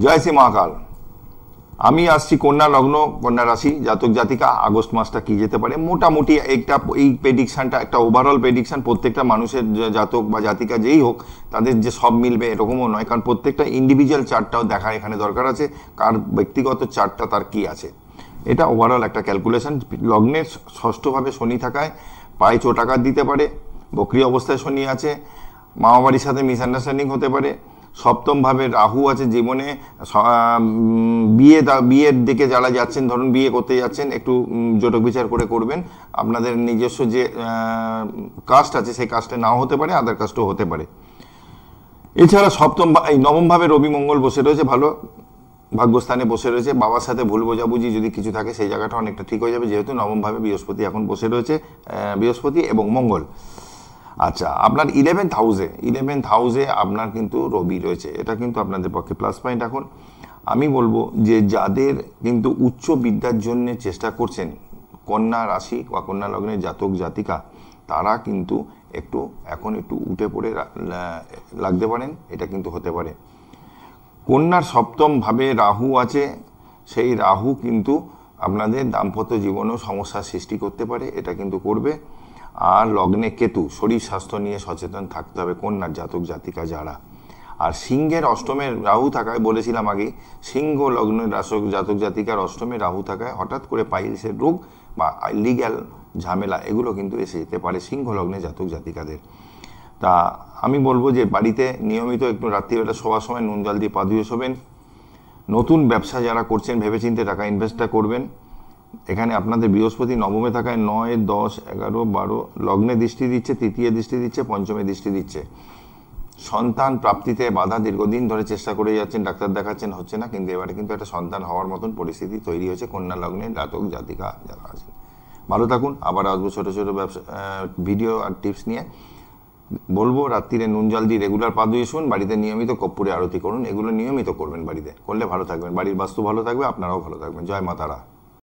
জয় শ্রী মহাকাল। আমি আসছি কন্যা লগ্ন, কন্যা রাশি, জাতক জাতিকা। আগস্ট মাসটা কি যেতে পারে মোটামুটি একটা, এই প্রেডিকশনটা একটা ওভারঅল প্রেডিকশন। প্রত্যেকটা মানুষের জাতক বা জাতিকা যেই হোক তাদের যে সব মিলবে এরকমও নয়, কারণ প্রত্যেকটা ইন্ডিভিজুয়াল চার্টটাও দেখা এখানে দরকার আছে, কার ব্যক্তিগত চার্টটা তার কি আছে। এটা ওভারঅল একটা ক্যালকুলেশন। লগ্নের ষষ্ঠভাবে শনি থাকায় পায়ে চোটাঘাত দিতে পারে, বক্রি অবস্থায় শনি আছে, মামাবাড়ির সাথে মিসআন্ডারস্ট্যান্ডিং হতে পারে। সপ্তমভাবে রাহু আছে, জীবনে বিয়ের দিকে যারা যাচ্ছেন, ধরুন বিয়ে করতে যাচ্ছেন, একটু জটক বিচার করে করবেন। আপনাদের নিজস্ব যে কাস্ট আছে সেই কাস্টে নাও হতে পারে, আদার কাস্টও হতে পারে। এছাড়া নবমভাবে রবি মঙ্গল বসে রয়েছে, ভালো ভাগ্যস্থানে বসে রয়েছে। বাবার সাথে ভুল বোঝাবুঝি যদি কিছু থাকে সেই জায়গাটা অনেকটা ঠিক হয়ে যাবে, যেহেতু নবমভাবে বৃহস্পতি এখন বসে রয়েছে, বৃহস্পতি এবং মঙ্গল। আচ্ছা, আপনার 11th হাউসে আপনার কিন্তু রবি রয়েছে, এটা কিন্তু আপনাদের পক্ষে প্লাস পয়েন্ট। এখন আমি বলবো যে যাদের কিন্তু উচ্চ বিদ্যার জন্য চেষ্টা করছেন, কন্যা রাশি বা কন্যা লগ্নের জাতক জাতিকা, তারা কিন্তু এখন একটু উঠে পড়ে লাগতে পারেন, এটা কিন্তু হতে পারে। কন্যার সপ্তমভাবে রাহু আছে, সেই রাহু কিন্তু আপনাদের দাম্পত্য জীবনেও সমস্যার সৃষ্টি করতে পারে, এটা কিন্তু করবে। আর লগ্নে কেতু, শরীর স্বাস্থ্য নিয়ে সচেতন থাকতে হবে কন্যার জাতক জাতিকা যারা। আর সিংহের অষ্টমে রাহু থাকায়, বলেছিলাম আগে, সিংহ লগ্নের জাতক জাতিকার অষ্টমে রাহু থাকায় হঠাৎ করে পাইলসের রোগ বা লিগ্যাল ঝামেলা এগুলো কিন্তু এসে যেতে পারে সিংহ লগ্নে জাতক জাতিকাদের। তা আমি বলবো যে বাড়িতে নিয়মিত একটু রাত্রিবেলা শোয়ার সময় নুন জল দিয়ে পা ধুয়ে শোবেন। নতুন ব্যবসা যারা করছেন ভেবেচিন্তে টাকা ইনভেস্টটা করবেন। এখানে আপনাদের বৃহস্পতি নবমে থাকায় 9, 10, 11, 12 লগ্নে দৃষ্টি দিচ্ছে, তৃতীয় দৃষ্টি দিচ্ছে, পঞ্চমে দৃষ্টি দিচ্ছে। সন্তান প্রাপ্তিতে বাধা, দীর্ঘদিন ধরে চেষ্টা করে যাচ্ছেন, ডাক্তার দেখাচ্ছেন, হচ্ছে না, কিন্তু এবারে কিন্তু একটা সন্তান হওয়ার মতন পরিস্থিতি তৈরি হয়েছে কন্যা লগ্নে জাতক জাতিকা যারা আছেন। ভালো থাকুন, আবার আসবো ছোটো ছোটো ব্যবসা ভিডিও আর টিপস নিয়ে। বলবো রাত্রিরে নুন জল দিয়ে রেগুলার পা ধুয়ে শুন, বাড়িতে নিয়মিত কর্পূরে আরতি করুন, এগুলো নিয়মিত করবেন, বাড়িতে করলে ভালো থাকবেন, বাড়ির বাস্তু ভালো থাকবে, আপনারাও ভালো থাকবেন। জয় মা তারা।